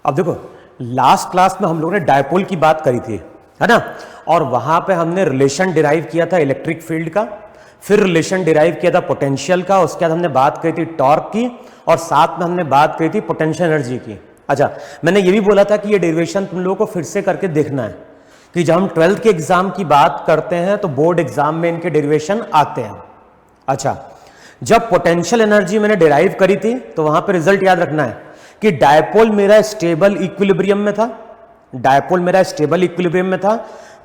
अब देखो last class में हम लोगों ने डायपोल की बात करी थी, है ना, और वहां पे हमने रिलेशन डिराइव किया था इलेक्ट्रिक फील्ड का, फिर रिलेशन डिराइव किया था पोटेंशियल का, उसके बाद हमने बात करी थी टॉर्क की, और साथ में हमने बात करी थी पोटेंशियल एनर्जी की। अच्छा, मैंने ये भी बोला था कि ये डेरिवेशन तुम लोगों को फिर से करके देखना है कि जब हम 12th के एग्जाम की बात करते हैं तो बोर्ड एग्जाम में इनके डेरिवेशन आते हैं। अच्छा, जब पोटेंशियल एनर्जी मैंने डिराइव करी थी तो वहां पे रिजल्ट याद रखना है कि डायपोल मेरा स्टेबल इक्विलिब्रियम में था, डायपोल मेरा स्टेबल इक्विलिब्रियम में था,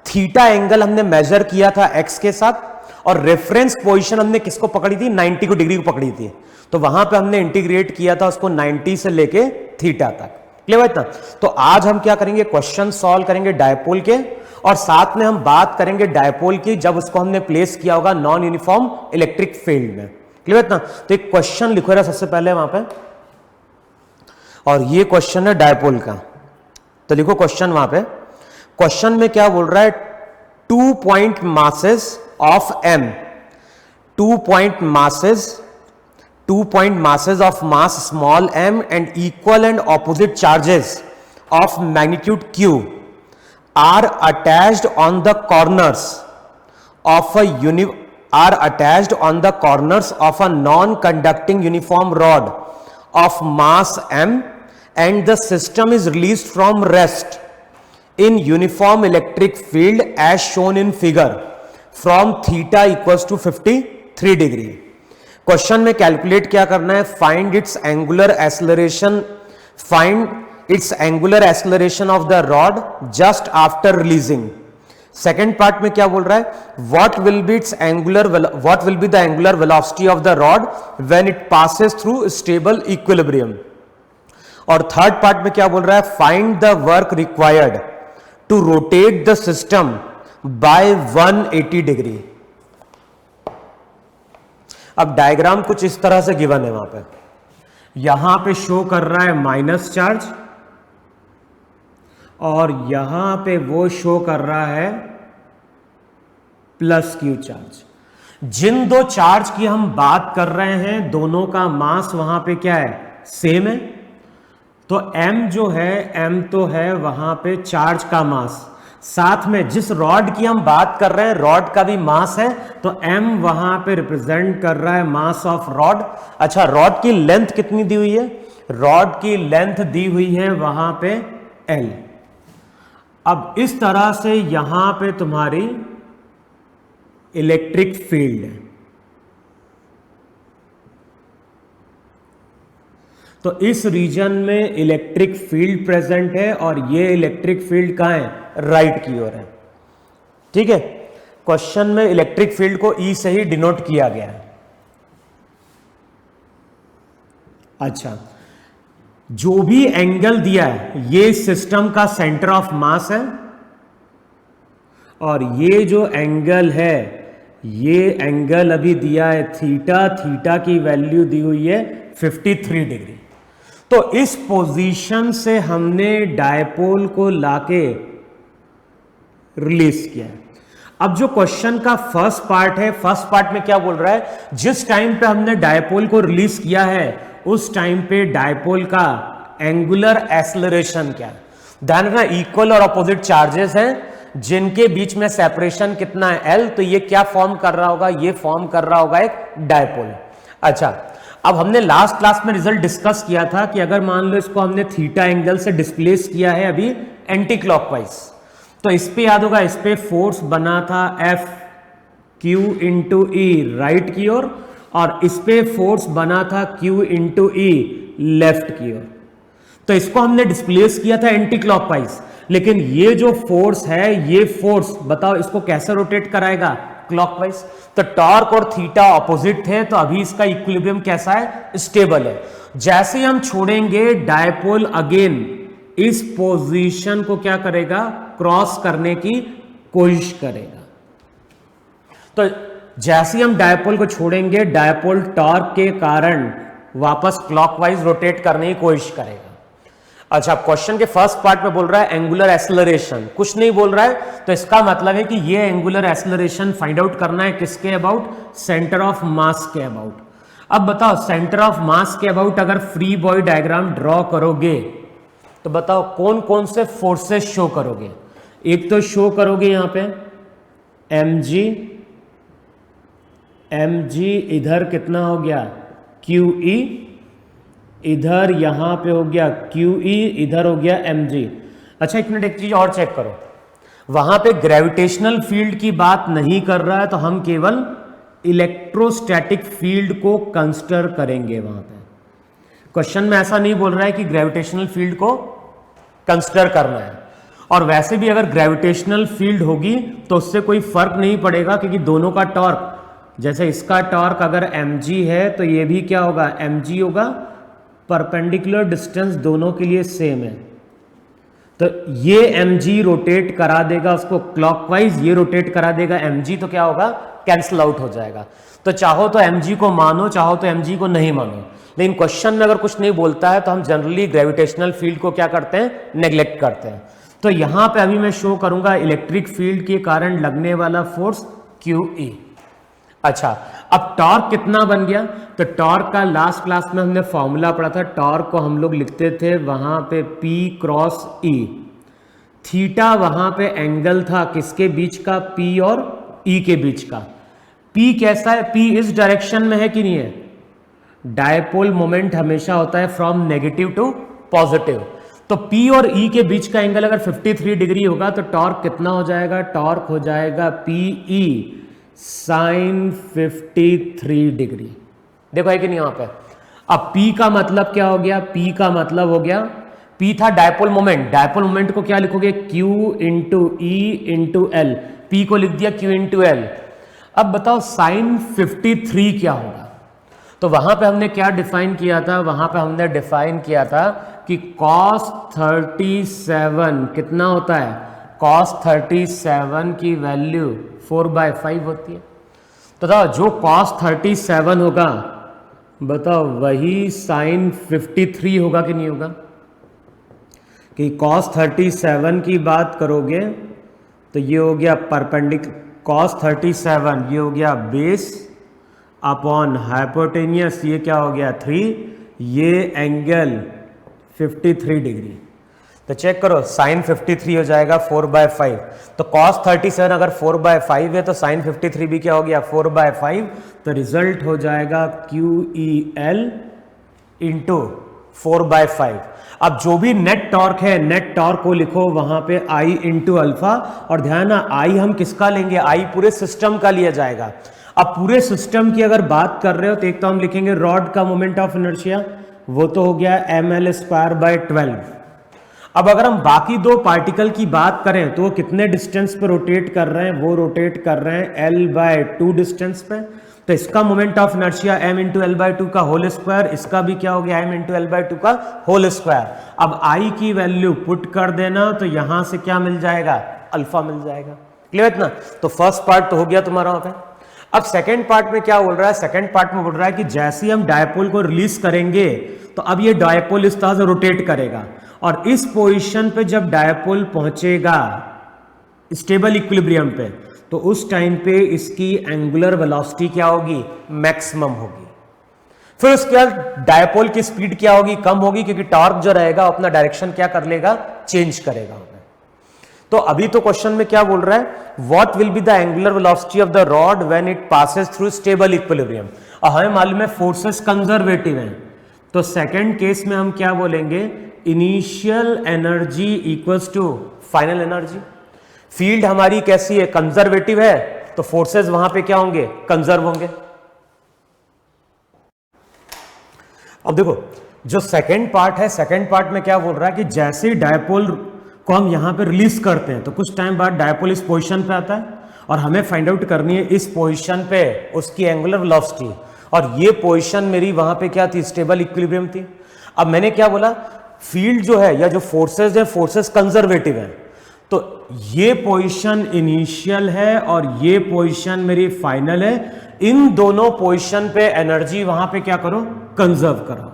थीटा एंगल हमने मेजर किया था एक्स के साथ, और रेफरेंस पोजीशन हमने किसको पकड़ी थी, 90 को डिग्री को पकड़ी थी। तो वहां पे हमने इंटीग्रेट किया था उसको 90 से लेके थीटा तक। क्लियर है इतना? तो आज हम क्या करेंगे, क्वेश्चन सॉल्व करेंगे डायपोल के, और साथ में हम बात करेंगे डायपोल की जब उसको हमने प्लेस किया होगा नॉन यूनिफॉर्म इलेक्ट्रिक फील्ड में। क्लियर है इतना? तो एक क्वेश्चन लिखो जरा सबसे पहले वहां पे, और ये क्वेश्चन है डायपोल का। तो लिखो क्वेश्चन वहां पे। क्वेश्चन में क्या बोल रहा है, 2 point masses of m, 2 point masses of mass small m and equal and opposite charges of magnitude q are attached on the corners of a non-conducting uniform rod of mass m, and the system is released from rest in uniform electric field as shown in figure from theta equals to 53 degree। Question में calculate क्या करना है, find its angular acceleration of the rod just after releasing. Second part में क्या बोल रहा है, what will be the angular velocity of the rod when it passes through stable equilibrium. और थर्ड पार्ट में क्या बोल रहा है, find the work required to rotate the system by 180 degree. अब डायग्राम कुछ इस तरह से गिवन है, वहां पे यहां पे शो कर रहा है माइनस चार्ज, और यहां पे वो शो कर रहा है प्लस क्यू चार्ज। जिन दो चार्ज की हम बात कर रहे हैं दोनों का मास वहां पे क्या है, सेम है। तो m जो है, m तो है वहां पे चार्ज का मास, साथ में जिस रॉड की हम बात कर रहे हैं रॉड का भी मास है, तो m वहां पे रिप्रेजेंट कर रहा है मास ऑफ रॉड। अच्छा, रॉड की लेंथ कितनी दी हुई है, रॉड की लेंथ दी हुई है वहां पे l। अब इस तरह से यहां पे तुम्हारी इलेक्ट्रिक फील्ड है, तो इस रीजन में इलेक्ट्रिक फील्ड प्रेजेंट है, और ये इलेक्ट्रिक फील्ड कहां है, राइट की ओर है। ठीक है, क्वेश्चन में इलेक्ट्रिक फील्ड को ई से ही डिनोट किया गया है। अच्छा, जो भी एंगल दिया है ये सिस्टम का सेंटर ऑफ मास है, और ये जो एंगल है ये एंगल अभी दिया है थीटा, थीटा की वैल्यू दी हुई है 53 डिग्री। तो इस पोजीशन से हमने डायपोल को लाके रिलीज किया है। अब जो क्वेश्चन का फर्स्ट पार्ट है, फर्स्ट पार्ट में क्या बोल रहा है, जिस टाइम पे हमने डायपोल को रिलीज किया है उस टाइम पे डायपोल का एंगुलर एक्सेलरेशन क्या है। ध्यान रखना, इक्वल और अपोजिट चार्जेस हैं जिनके बीच में सेपरेशन कितना है, L। तो ये क्या फॉर्म कर रहा होगा, ये फॉर्म कर रहा होगा एक डायपोल। अच्छा, अब हमने लास्ट क्लास में रिजल्ट डिस्कस किया था कि अगर मान लो इसको हमने थीटा एंगल से डिस्प्लेस किया है अभी एंटी क्लॉकवाइज, तो इस पे याद होगा, इस पे फोर्स बना था F Q इंटू ई राइट की ओर, और इस पे फोर्स बना था Q इंटू ई लेफ्ट की ओर। तो इसको हमने डिस्प्लेस किया था एंटी क्लॉकवाइज, लेकिन ये जो फोर्स है, ये फोर्स बताओ इसको कैसे रोटेट कराएगा, क्लॉकवाइज। तो टॉर्क और थीटा ऑपोजिट थे, तो अभी इसका इक्विलिब्रियम कैसा है, स्टेबल है। जैसे ही हम छोड़ेंगे डायपोल अगेन इस पोजीशन को क्या करेगा, क्रॉस करने की कोशिश करेगा। तो जैसे ही हम डायपोल को छोड़ेंगे डायपोल टॉर्क के कारण वापस क्लॉकवाइज रोटेट करने की कोशिश करेगा। अच्छा, क्वेश्चन के फर्स्ट पार्ट में बोल रहा है एंगुलर एक्सेलरेशन, कुछ नहीं बोल रहा है, तो इसका मतलब है कि ये एंगुलर एक्सेलरेशन फाइंड आउट करना है किसके अबाउट, सेंटर ऑफ मास के अबाउट। अब बताओ, सेंटर ऑफ मास के अबाउट अगर फ्री बॉडी डायग्राम ड्रॉ करोगे तो बताओ कौन कौन से फोर्सेस शो करोगे। एक तो शो करोगे यहां पे mg, इधर कितना हो गया QE, इधर यहां पे हो गया QE, इधर हो गया mg। अच्छा एक मिनट, एक चीज और चेक करो, वहां पे ग्रेविटेशनल फील्ड की बात नहीं कर रहा है, तो हम केवल इलेक्ट्रोस्टैटिक फील्ड को कंसिडर करेंगे। वहां पे क्वेश्चन में ऐसा नहीं बोल रहा है कि ग्रेविटेशनल फील्ड को कंसिडर करना है, और वैसे भी अगर ग्रेविटेशनल फील्ड होगी तो उससे कोई फर्क नहीं पड़ेगा, क्योंकि दोनों का टॉर्क, जैसे इसका टॉर्क अगर mg है तो ये भी क्या होगा mg होगा, परपेंडिकुलर डिस्टेंस दोनों के लिए सेम है, तो ये mg रोटेट करा देगा उसको क्लॉकवाइज, ये रोटेट करा देगा mg, तो क्या होगा कैंसिल आउट हो जाएगा। तो चाहो तो mg को मानो, चाहो तो mg को नहीं मानो, लेकिन क्वेश्चन में अगर कुछ नहीं बोलता है तो हम जनरली ग्रेविटेशनल फील्ड को क्या करते हैं, नेग्लेक्ट करते हैं। तो यहां पे अभी मैं शो करूंगा इलेक्ट्रिक फील्ड के कारण लगने वाला फोर्स QE। अच्छा, अब टॉर्क कितना बन गया, तो टॉर्क का लास्ट क्लास में हमने फॉर्मूला पढ़ा था, टॉर्क को हम लोग लिखते थे वहां पे P क्रॉस E, थीटा वहां पे एंगल था किसके बीच का, P और E के बीच का। P कैसा है, P इस डायरेक्शन में है कि नहीं है, डायपोल मोमेंट हमेशा होता है फ्रॉम नेगेटिव टू पॉजिटिव, तो P और E के बीच का एंगल अगर 53 डिग्री होगा तो टॉर्क कितना हो जाएगा, टॉर्क हो जाएगा PE साइन 53 डिग्री। देखो है कि नहीं यहां पे। अब P का मतलब क्या हो गया, P का मतलब हो गया, P था डायपोल मोमेंट, डायपोल मोमेंट को क्या लिखोगे, Q into E into L, P को लिख दिया Q इंटू L। अब बताओ साइन 53 क्या होगा, तो वहां पे हमने क्या डिफाइन किया था, वहां पे हमने डिफाइन किया था कि cos 37 कितना होता है, cos 37 की वैल्यू 4/5 होती है। तो बताओ जो cos 37 होगा, बताओ वही साइन 53 होगा कि नहीं होगा, कि cos 37 की बात करोगे तो ये हो गया परपेंडिकुलर, cos 37 ये हो गया बेस अपॉन हाइपोटेनियस, ये क्या हो गया 3, ये एंगल 53 डिग्री। तो चेक करो साइन 53 हो जाएगा 4/5, तो cos 37 अगर 4/5 है तो साइन 53 भी क्या हो गया 4/5, तो रिजल्ट हो जाएगा QEL इंटू 4/5। अब जो भी नेट टॉर्क है, नेट टॉर्क को लिखो वहां पे I इंटू अल्फा, और ध्यान ना I हम किसका लेंगे, I पूरे सिस्टम का लिया जाएगा। अब पूरे सिस्टम की अगर बात कर रहे हो तो एक तो हम लिखेंगे रॉड का मोमेंट ऑफ इनर्शिया, वो तो हो गया ml²/12। अब अगर हम बाकी दो पार्टिकल की बात करें तो वो कितने डिस्टेंस पे रोटेट कर रहे हैं, वो रोटेट कर रहे हैं L/2 डिस्टेंस पे, तो इसका moment of inertia m into L/2 का होल स्क्वायर, इसका भी क्या हो गया m इंटू L/2 का होल स्क्वायर। अब I की वैल्यू पुट कर देना तो यहां से क्या मिल जाएगा, अल्फा मिल जाएगा। क्लियर है ना, तो फर्स्ट पार्ट तो हो गया तुम्हारा वहां पे। अब सेकेंड पार्ट में क्या बोल रहा है, सेकेंड पार्ट में बोल रहा है कि जैसे ही हम डायपोल को रिलीज करेंगे तो अब ये डायपोल इस तरह से रोटेट करेगा, और इस पोजीशन पे जब डायपोल पहुंचेगा स्टेबल इक्विलिब्रियम पे, तो उस टाइम पे इसकी एंगुलर वेलोसिटी क्या होगी, मैक्सिमम होगी। फिर उसके बाद डायपोल की स्पीड क्या होगी, कम होगी, क्योंकि टॉर्क जो रहेगा अपना डायरेक्शन क्या कर लेगा, चेंज करेगा। तो अभी तो क्वेश्चन में क्या बोल रहा है, what will be the angular velocity of the rod when it passes through stable equilibrium. और हमें मालूम है फोर्सेस कंजर्वेटिव हैं, तो सेकंड केस में हम क्या बोलेंगे, initial energy equals to final energy. Field हमारी कैसी है, कंजर्वेटिव है, तो फोर्सेस वहां पे क्या होंगे, कंजर्व होंगे। अब देखो जो सेकंड पार्ट है, सेकंड पार्ट में क्या बोल रहा है कि जैसे डायपोल को हम यहां पे रिलीज करते हैं तो कुछ टाइम बाद डायपोल इस पोजीशन पे आता है, और हमें फाइंड आउट करनी है इस पोजीशन पे उसकी एंगुलर वेलोसिटी, और ये पोजीशन मेरी वहां पे क्या थी, स्टेबल इक्विलिब्रियम थी। अब मैंने क्या बोला, फील्ड जो है या जो फोर्सेस है, फोर्सेस कंजर्वेटिव है, तो ये पोजीशन इनिशियल है और ये पोजीशन मेरी फाइनल है। इन दोनों पोजीशन पे एनर्जी वहां पे क्या करो, कंजर्व करो।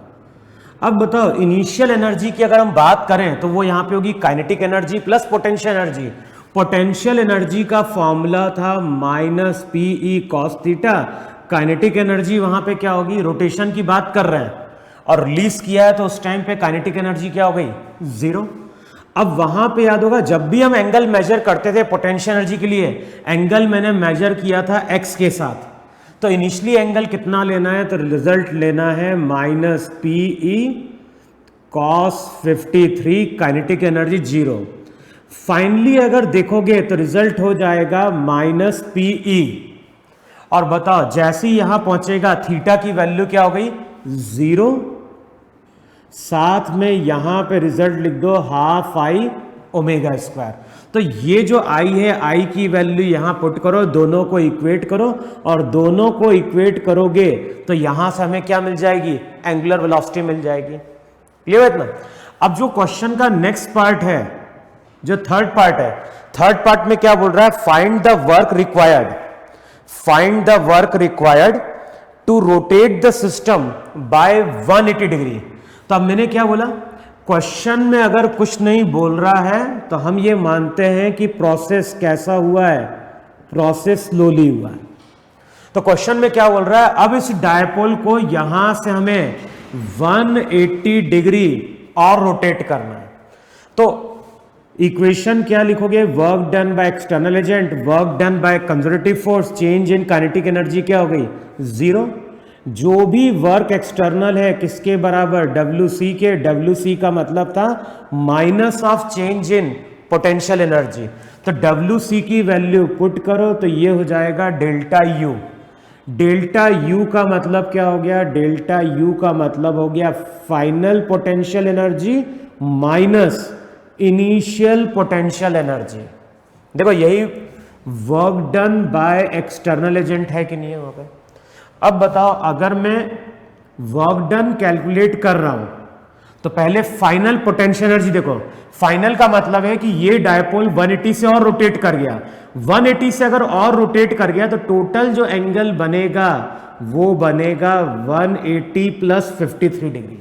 अब बताओ इनिशियल एनर्जी की अगर हम बात करें तो वो यहां पे होगी kinetic energy plus potential energy. Potential energy का फॉर्मूला था -PE cos theta, kinetic energy वहां पे क्या होगी, रोटेशन की बात कर रहे हैं, और रिलीज किया है तो उस टाइम पे काइनेटिक एनर्जी क्या हो गई, 0। अब वहां पे याद होगा जब भी हम एंगल मेजर करते थे पोटेंशियल एनर्जी के लिए, एंगल मैंने मेजर किया था एक्स के साथ, तो इनिशियली एंगल कितना लेना है, तो रिजल्ट लेना है minus P E cos 53, kinetic energy 0। Finally अगर देखोगे तो रिजल्ट हो जाएगा माइनस पी ई, और बताओ जैसे ही यहां पहुंचेगा थीटा की वैल्यू क्या हो गई, 0। साथ में यहां पे रिजल्ट लिख दो हाफ आई ओमेगा स्क्वायर। तो ये जो आई है, आई की वैल्यू यहां पुट करो, दोनों को इक्वेट करो, और दोनों को इक्वेट करोगे तो यहां से हमें क्या मिल जाएगी, एंगुलर वेलोसिटी मिल जाएगी। क्लियर है इतना। अब जो क्वेश्चन का नेक्स्ट पार्ट है, जो थर्ड पार्ट है, थर्ड पार्ट में क्या बोल रहा है, find the work required, find the work required to rotate the system by 180 degree. तो अब मैंने क्या बोला, क्वेश्चन में अगर कुछ नहीं बोल रहा है तो हम ये मानते हैं कि प्रोसेस कैसा हुआ है, प्रोसेस स्लोली हुआ है। तो क्वेश्चन में क्या बोल रहा है, अब इस डायपोल को यहां से हमें 180 डिग्री और रोटेट करना है। तो इक्वेशन क्या लिखोगे, work done by external agent, work done by conservative force, change in kinetic energy क्या हो गई, 0। जो भी वर्क एक्सटर्नल है किसके बराबर, WC के, WC का मतलब था minus of change in potential energy. तो WC की वैल्यू पुट करो तो ये हो जाएगा डेल्टा U। डेल्टा U का मतलब क्या हो गया, डेल्टा U का मतलब हो गया final potential energy minus initial potential energy. देखो यही work done by external agent है कि नहीं है वहां पे। अब बताओ अगर मैं वर्क डन कैलकुलेट कर रहा हूं तो पहले फाइनल पोटेंशियल एनर्जी देखो, फाइनल का मतलब है कि ये डायपोल 180 से और रोटेट कर गया, 180 से अगर और रोटेट कर गया तो टोटल जो एंगल बनेगा वो बनेगा 180 प्लस 53 डिग्री।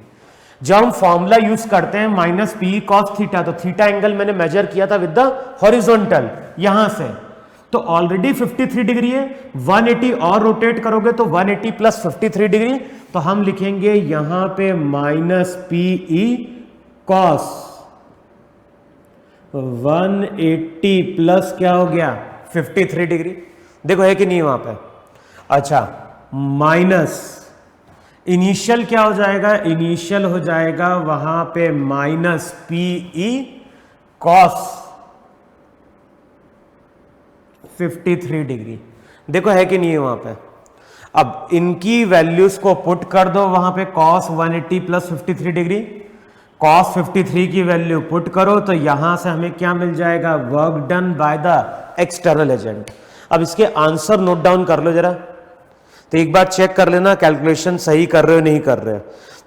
जब हम फॉर्मूला यूज करते हैं माइनस पी कॉस थीटा, तो थीटा एंगल मैंने मेजर किया था विद द हॉरिजॉन्टल यहां से, तो ऑलरेडी 53 डिग्री है, 180 और रोटेट करोगे तो 180 प्लस 53 डिग्री, तो हम लिखेंगे यहां पे minus P E cos 180 plus क्या हो गया 53 डिग्री। देखो है कि नहीं वहां पे। अच्छा माइनस इनिशियल क्या हो जाएगा, इनिशियल हो जाएगा वहां पे minus P E cos 53 degree. देखो है कि नहीं है वहां पे। अब इनकी वैल्यूज को पुट कर दो वहां पे, cos 180 प्लस 53 डिग्री, cos 53 की वैल्यू पुट करो तो यहां से हमें क्या मिल जाएगा, work done by the external agent. अब इसके आंसर नोट डाउन कर लो जरा, तो एक बार चेक कर लेना कैलकुलेशन सही कर रहे हो नहीं कर रहे हो।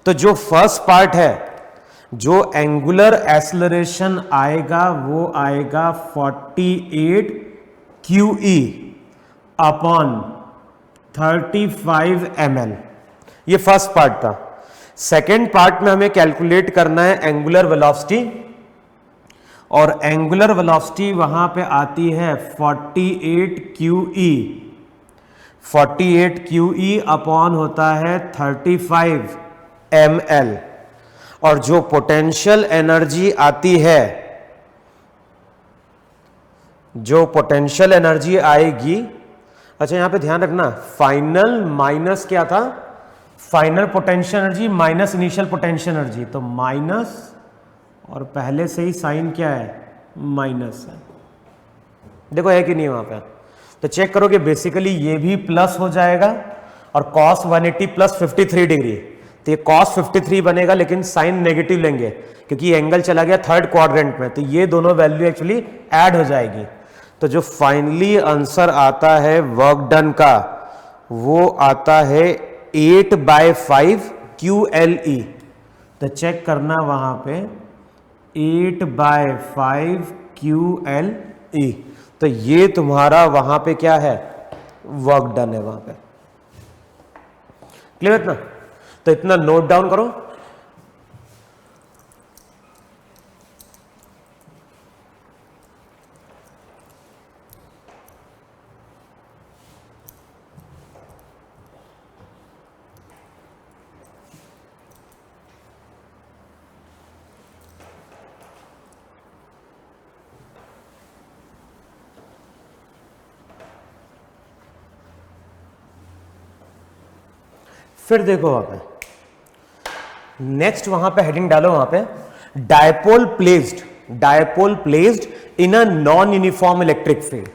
तो जो फर्स्ट पार्ट है, जो एंगुलर एक्सेलरेशन आएगा वो आएगा 48 QE अपॉन 35 ml, ये फर्स्ट पार्ट था। सेकेंड पार्ट में हमें कैलकुलेट करना है एंगुलर वेलोसिटी, और एंगुलर वेलोसिटी वहां पे आती है 48 QE, 48 QE अपॉन होता है 35 ml, और जो पोटेंशियल एनर्जी आती है, जो पोटेंशियल एनर्जी आएगी, अच्छा यहां पे ध्यान रखना फाइनल माइनस क्या था, final potential energy minus initial potential energy, तो माइनस और पहले से ही साइन क्या है माइनस है। देखो है कि नहीं वहां पे, तो चेक करो कि बेसिकली ये भी प्लस हो जाएगा और cos 180 प्लस 53 डिग्री, तो ये cos 53 बनेगा लेकिन साइन नेगेटिव लेंगे क्योंकि एंगल चला गया थर्ड क्वाड्रेंट में, तो ये दोनों वैल्यू एक्चुअली ऐड हो जाएगी। तो जो फाइनली आंसर आता है वर्क डन का वो आता है 8/5 QLE। तो चेक करना वहां पे 8/5 QLE, तो ये तुम्हारा वहां पे क्या है, वर्क डन है वहां पे। क्लियर इतना, तो इतना नोट डाउन करो। फिर देखो वहां पे नेक्स्ट, वहां पे हेडिंग डालो, वहां पे dipole placed in a non uniform electric field.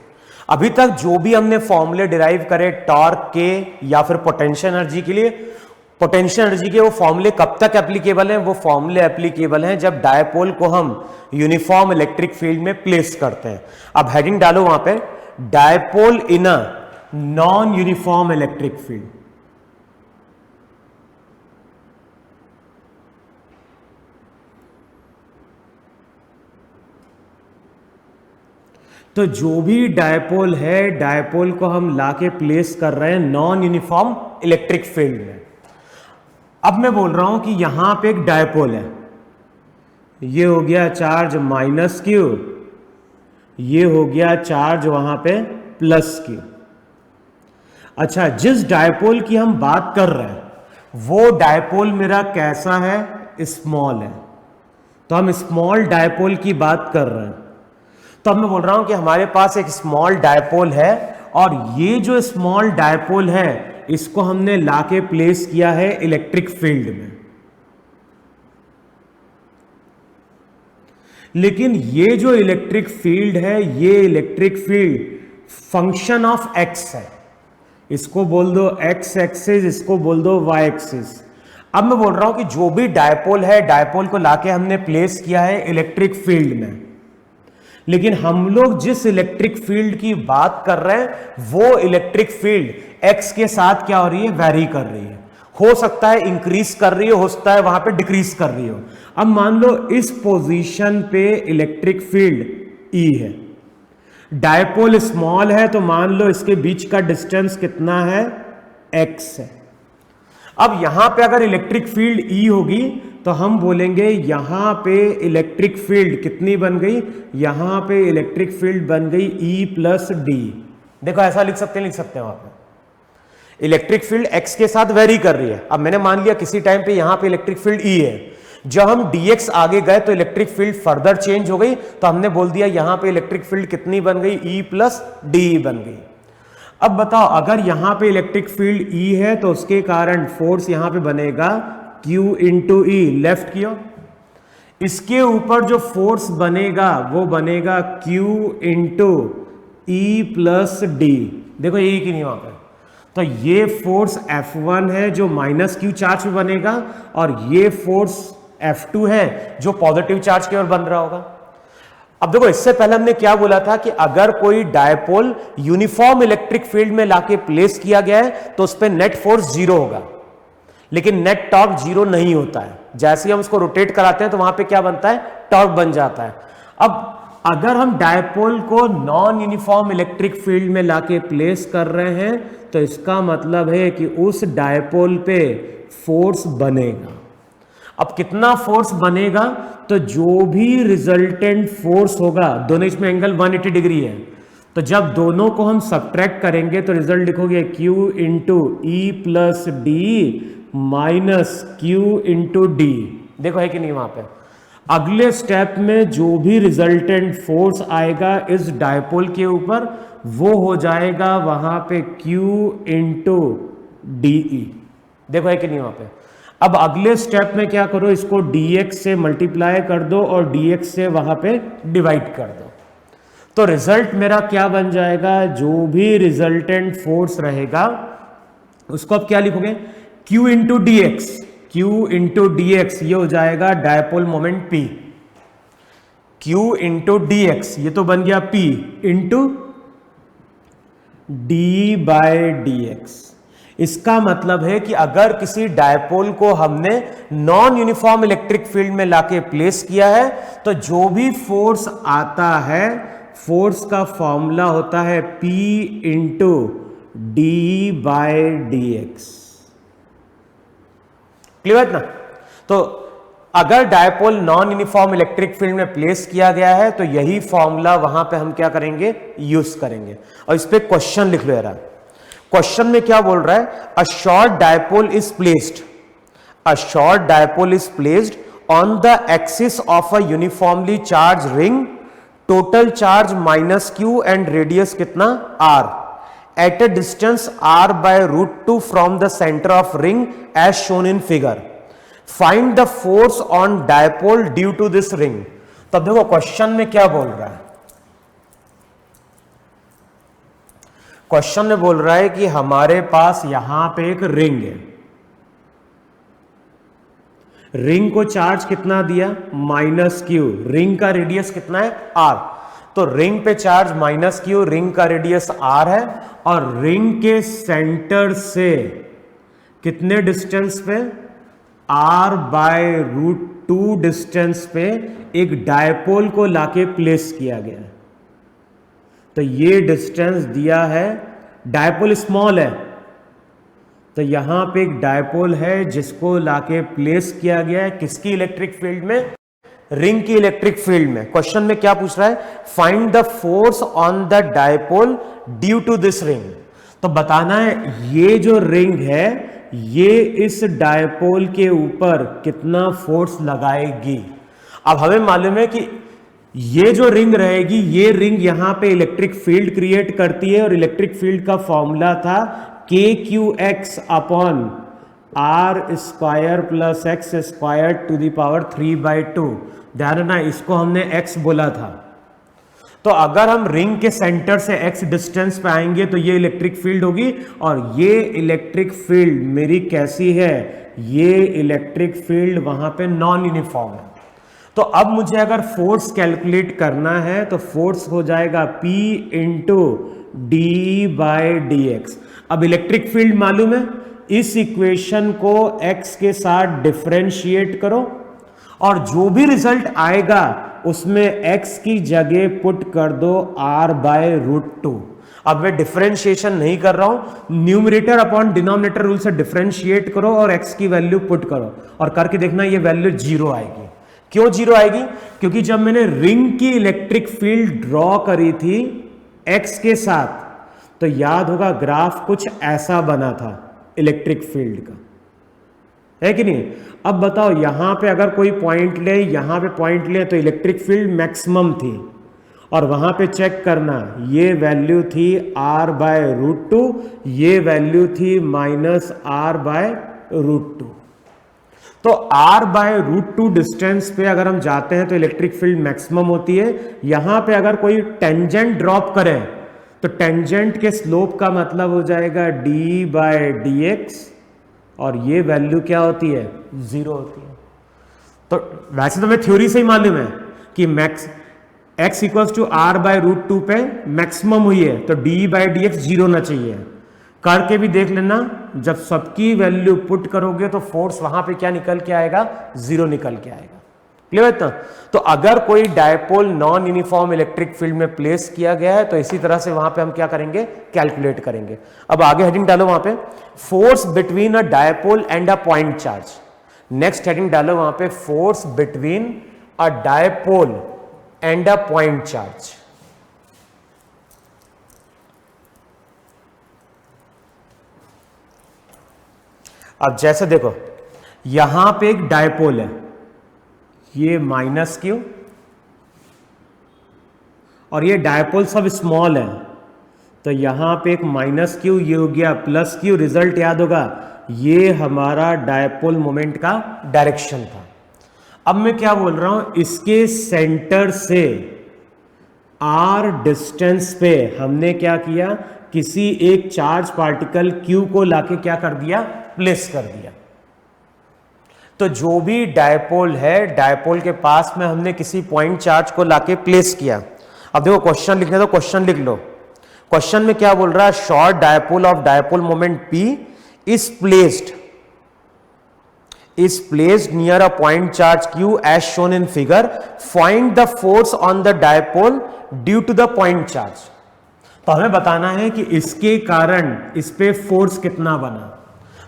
अभी तक जो भी हमने फॉर्मूले डिराइव करे टॉर्क के या फिर पोटेंशियल एनर्जी के लिए, पोटेंशियल एनर्जी के वो फॉर्मूले कब तक एप्लीकेबल हैं? वो फॉर्मूले एप्लीकेबल हैं जब डायपोल को हम यूनिफॉर्म इलेक्ट्रिक फील्ड में प्लेस करते हैं। अब हेडिंग डालो वहां पे dipole in a non uniform electric field. तो जो भी डायपोल है, डायपोल को हम लाके प्लेस कर रहे हैं नॉन यूनिफॉर्म इलेक्ट्रिक फील्ड में। अब मैं बोल रहा हूं कि यहां पे एक डायपोल है, ये हो गया चार्ज -Q, ये हो गया चार्ज वहां पे +Q। अच्छा, जिस डायपोल की हम बात कर रहे हैं वो डायपोल मेरा कैसा है? स्मॉल है। तो हम स्मॉल डायपोल की बात कर रहे हैं। तो अब मैं बोल रहा हूं कि हमारे पास एक स्मॉल डायपोल है और ये जो स्मॉल डायपोल है इसको हमने लाके प्लेस किया है इलेक्ट्रिक फील्ड में। लेकिन ये जो इलेक्ट्रिक फील्ड है, ये electric field function of x है। इसको बोल दो एक्स एक्सिस, इसको बोल दो वाई एक्सिस। अब मैं बोल रहा हूं कि जो भी डायपोल है, डायपोल को लाके हमने प्लेस किया है इलेक्ट्रिक फील्ड में। लेकिन हम लोग जिस इलेक्ट्रिक फील्ड की बात कर रहे हैं वो इलेक्ट्रिक फील्ड एक्स के साथ क्या हो रही है? वेरी कर रही है। हो सकता है इंक्रीज कर रही हो सकता है वहां पे डिक्रीज कर रही हो। अब मान लो इस पोजीशन पे इलेक्ट्रिक फील्ड E है, डायपोल स्मॉल है, तो मान लो इसके बीच का डिस्टेंस कितना है? x है। अब यहां पे अगर इलेक्ट्रिक फील्ड E होगी तो हम बोलेंगे यहां पे इलेक्ट्रिक फील्ड कितनी बन गई? यहां पे इलेक्ट्रिक फील्ड बन गई E+D। देखो ऐसा लिख सकते हैं वहां पे इलेक्ट्रिक फील्ड x के साथ वेरी कर रही है। अब मैंने मान लिया किसी टाइम पे यहां पे इलेक्ट्रिक फील्ड E है, जब हम dx आगे गए तो इलेक्ट्रिक फील्ड फर्दर चेंज हो गई, तो हमने बोल दिया यहां पे इलेक्ट्रिक फील्ड कितनी बन गई? E+D बन गई। अब बताओ अगर यहां पे इलेक्ट्रिक फील्ड E है तो उसके कारण फोर्स यहां पे बनेगा Q इंटू E, लेफ्ट कियो। इसके ऊपर जो फोर्स बनेगा वो बनेगा Q इंटू E+D। देखो यही कि नहीं वहां पर, तो ये फोर्स F1 है जो -Q चार्ज पे बनेगा और ये फोर्स F2 है जो पॉजिटिव चार्ज की ओर बन रहा होगा। अब देखो इससे पहले हमने क्या बोला था कि अगर कोई डायपोल यूनिफॉर्म इलेक्ट्रिक फील्ड में लाके प्लेस किया गया है तो उस पर नेट फोर्स 0 होगा, लेकिन नेट टॉर्क 0 नहीं होता है। जैसे ही हम उसको रोटेट कराते हैं तो वहां पे क्या बनता है? टॉर्क बन जाता है। अब अगर हम डायपोल को नॉन यूनिफॉर्म इलेक्ट्रिक फील्ड में लाके प्लेस कर रहे हैं तो इसका मतलब है कि उस डायपोल पे फोर्स बनेगा। अब कितना फोर्स बनेगा? तो जो भी रिजल्टेंट फोर्स होगा, दोनों इसमें एंगल 180 डिग्री है, तो जब दोनों को हम सब्ट्रैक्ट करेंगे तो रिजल्ट लिखोगे Q into E+D minus Q into D। देखो है कि नहीं वहां पे? अगले स्टेप में जो भी रिजल्टेंट फोर्स आएगा इस डायपोल के ऊपर वो हो जाएगा वहां पे Q इंटू DE। देखो है कि नहीं वहां पे? अब अगले स्टेप में क्या करो, इसको dx से मल्टीप्लाई कर दो और dx से वहां पे डिवाइड कर दो, तो रिजल्ट मेरा क्या बन जाएगा? जो भी रिजल्टेंट फोर्स रहेगा उसको अब क्या लिखोगे? Q into dx। Q into dx ये हो जाएगा dipole moment P। Q into dx ये तो बन गया P इंटू d/dx। इसका मतलब है कि अगर किसी डायपोल को हमने नॉन यूनिफॉर्म इलेक्ट्रिक फील्ड में लाके प्लेस किया है तो जो भी फोर्स आता है, फोर्स का फॉर्मूला होता है P इंटू d/dx। क्लियर ना? तो अगर dipole non uniform electric field में प्लेस किया गया है तो यही फॉर्मूला वहां पे हम क्या करेंगे? यूज करेंगे। और इस पे क्वेश्चन लिख लो यार। क्वेश्चन में क्या बोल रहा है? A short dipole is placed, a short dipole is placed on the axis of a uniformly charge ring, total charge -Q and radius कितना? R, at a distance r by root 2 from the center of ring as shown in figure. Find the force on dipole due to this ring. तब देखो question में क्या बोल रहा है, question में बोल रहा है कि हमारे पास यहां पे एक रिंग है, रिंग को चार्ज कितना दिया -q, रिंग का रेडियस कितना है r, तो रिंग पे चार्ज -q, रिंग का रेडियस r है और रिंग के सेंटर से कितने डिस्टेंस पे r बाय रूट 2 डिस्टेंस पे एक डायपोल को लाके प्लेस किया गया है। तो ये डिस्टेंस दिया है, डायपोल स्मॉल है तो यहां पे एक डायपोल है जिसको लाके प्लेस किया गया है किसकी इलेक्ट्रिक फील्ड में, रिंग की इलेक्ट्रिक फील्ड में। क्वेश्चन में क्या पूछ रहा है, find the force on the dipole due to this ring. तो बताना है ये जो रिंग है ये इस डायपोल के ऊपर कितना फोर्स लगाएगी। अब हमें मालूम है कि ये जो रिंग रहेगी, ये रिंग यहां पे इलेक्ट्रिक फील्ड क्रिएट करती है और इलेक्ट्रिक फील्ड का फॉर्मूला था KQX upon R square plus x square to the power 3/2। ध्यान रखना इसको हमने x बोला था। तो अगर हम रिंग के सेंटर से x डिस्टेंस पे आएंगे तो ये इलेक्ट्रिक फील्ड होगी और ये इलेक्ट्रिक फील्ड मेरी कैसी है, ये इलेक्ट्रिक फील्ड वहां पे नॉन यूनिफॉर्म है। तो अब मुझे अगर फोर्स कैलकुलेट करना है तो फोर्स हो जाएगा P इंटू d/dx। अब इलेक्ट्रिक फील्ड मालूम है, इस इक्वेशन को x के साथ डिफरेंशिएट करो और जो भी रिजल्ट आएगा उसमें x की जगह पुट कर दो r/√2। अब मैं डिफरेंशिएशन नहीं कर रहा हूं, न्यूमरेटर अपॉन डिनोमिनेटर रूल से डिफरेंशिएट करो और x की वैल्यू पुट करो और करके देखना ये वैल्यू 0 आएगी। क्यों 0 आएगी, क्योंकि जब मैंने रिंग की इलेक्ट्रिक फील्ड ड्रॉ करी थी x के साथ तो याद होगा ग्राफ कुछ ऐसा बना था इलेक्ट्रिक फील्ड का, है कि नहीं। अब बताओ यहां पे अगर कोई पॉइंट ले, यहां पे पॉइंट ले तो इलेक्ट्रिक फील्ड मैक्सिमम थी और वहां पे चेक करना ये वैल्यू थी r/√2, ये वैल्यू थी -r/√2। तो r/√2 डिस्टेंस पे अगर हम जाते हैं तो इलेक्ट्रिक फील्ड मैक्सिमम होती है। यहां पे अगर कोई टेंजेंट ड्रॉप करें तो टेंजेंट के स्लोप का मतलब हो जाएगा d/dx और ये वैल्यू क्या होती है 0 होती है। तो वैसे तो मैं थ्योरी से ही मालूम है कि x इक्वल्स टू r/√2 पे मैक्सिमम हुई है तो d/dx 0 होना चाहिए। करके भी देख लेना, जब सबकी वैल्यू पुट करोगे तो फोर्स वहां पे क्या निकल के आएगा 0 निकल के आएगा। क्लियर है? तो अगर कोई dipole non uniform electric field में प्लेस किया गया है तो इसी तरह से वहां पे हम क्या करेंगे, कैलकुलेट करेंगे। अब आगे हेडिंग डालो वहां पे force between a dipole and a point charge. Next heading डालो वहां पे force between a dipole and a point charge. अब जैसे देखो यहां पे एक डायपोल है, ये -q और ये डायपोल सब स्मॉल है तो यहां पे एक -q, ये हो गया +q। रिजल्ट याद होगा ये हमारा डायपोल मोमेंट का डायरेक्शन था। अब मैं क्या बोल रहा हूं, इसके सेंटर से r डिस्टेंस पे हमने क्या किया, किसी एक चार्ज पार्टिकल q को लाके क्या कर दिया, प्लेस कर दिया। तो जो भी डायपोल है, डायपोल के पास में हमने किसी पॉइंट चार्ज को लाके प्लेस किया। अब देखो क्वेश्चन लिखने तो क्वेश्चन लिख लो। क्वेश्चन में क्या बोल रहा है, short dipole of dipole moment P is placed near a point charge Q as shown in figure. Find the force on the dipole due to the point charge. तो हमें बताना है कि इसके कारण इस पे फोर्स कितना बना।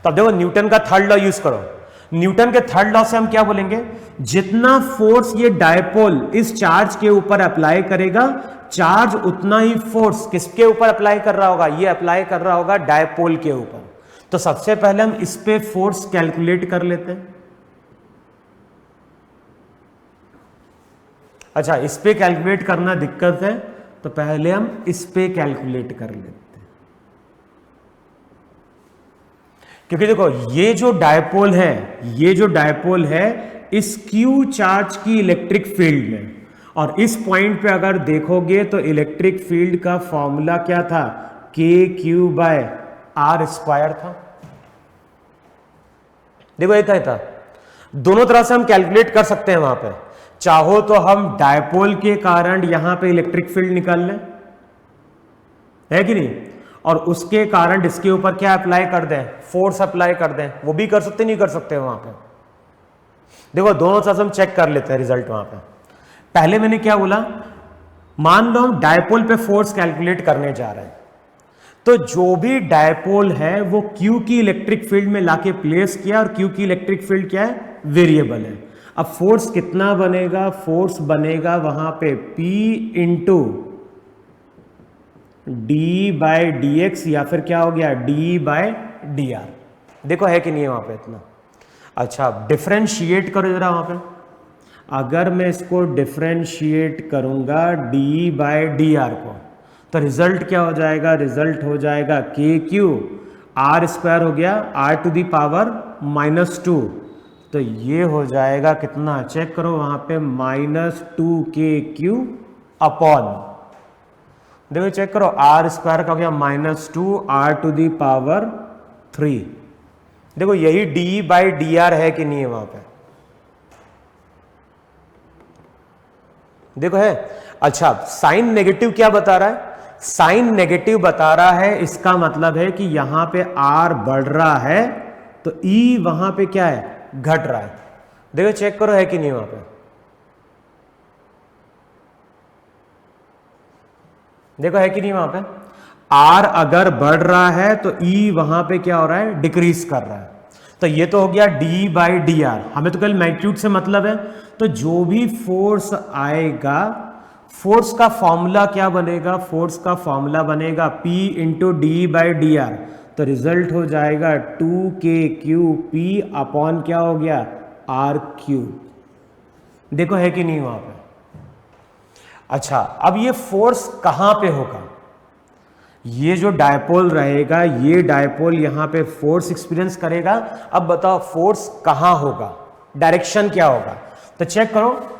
तो अब देखो न्यूटन का थर्ड लॉ यूज करो। न्यूटन के थर्ड लॉ से हम क्या बोलेंगे, जितना फोर्स ये डायपोल इस चार्ज के ऊपर अप्लाई करेगा, चार्ज उतना ही फोर्स किसके ऊपर अप्लाई कर रहा होगा, ये अप्लाई कर रहा होगा डायपोल के ऊपर। तो सबसे पहले हम इस पे फोर्स कैलकुलेट कर लेते हैं। अच्छा, इस पे कैलकुलेट करना दिक्कत है तो पहले हम इस पे कैलकुलेट कर लेते हैं। क्योंकि देखो ये जो डायपोल है, ये जो डायपोल है इस क्यू चार्ज की इलेक्ट्रिक फील्ड में, और इस पॉइंट पे अगर देखोगे तो इलेक्ट्रिक फील्ड का फॉर्मूला क्या था, के क्यू बाय आर स्क्वायर था। देखो ये था, दोनों तरह से हम कैलकुलेट कर सकते हैं। वहां पे चाहो तो हम डायपोल के कारण यहां पे इलेक्ट्रिक फील्ड निकाल लें, है कि नहीं, और उसके कारण इसके ऊपर क्या अप्लाई कर दें, फोर्स अप्लाई कर दें, वो भी कर सकते नहीं कर सकते वहां पे। देखो दोनों तरह से हम चेक कर लेते हैं रिजल्ट वहां पे। पहले मैंने क्या बोला, मान लो हम डायपोल पे फोर्स कैलकुलेट करने जा रहे हैं, तो जो भी डायपोल है वो क्यू की इलेक्ट्रिक फील्ड में लाके प्लेस किया, और क्यू की इलेक्ट्रिक फील्ड क्या है, वेरिएबल है। अब फोर्स कितना बनेगा, फोर्स बनेगा वहां पे P into d by d x, या फिर क्या हो गया डी बाय डी आर। देखो है कि नहीं है वहां पे इतना। अच्छा डिफरेंशिएट करो जरा वहां पे, अगर मैं इसको डिफरेंशिएट करूंगा डी बाय डी आर को, तो रिजल्ट क्या हो जाएगा, रिजल्ट हो जाएगा के क्यू आर स्क्वायर हो गया आर टू दी पावर -2, तो ये हो जाएगा कितना, चेक करो वहां पे -2 अपॉन, देखो चेक करो आर स्क्वायर का हो गया -2 आर टू दी पावर 3। देखो यही डी बाई डी आर है कि नहीं है वहां पे, देखो है। अच्छा साइन नेगेटिव क्या बता रहा है, साइन नेगेटिव बता रहा है, इसका मतलब है कि यहां पे आर बढ़ रहा है तो ई वहां पे क्या है, घट रहा है। देखो चेक करो है कि नहीं वहां पे, देखो है कि नहीं वहां पे, आर अगर बढ़ रहा है तो ई वहां पे क्या हो रहा है, डिक्रीज कर रहा है। तो ये तो हो गया डी बाई डी आर, हमें तो कल मैग्नीट्यूड से मतलब है, तो जो भी फोर्स आएगा, फोर्स का फॉर्मूला क्या बनेगा, फोर्स का फॉर्मूला बनेगा P into D by D R, तो रिजल्ट हो जाएगा 2KQP अपॉन क्या हो गया, आर क्यूब। देखो है कि नहीं वहां पे। अच्छा अब ये फोर्स कहां पे होगा, ये जो डायपोल रहेगा, ये डायपोल यहां पे फोर्स एक्सपीरियंस करेगा। अब बताओ फोर्स कहां होगा, डायरेक्शन क्या होगा, तो चेक करो,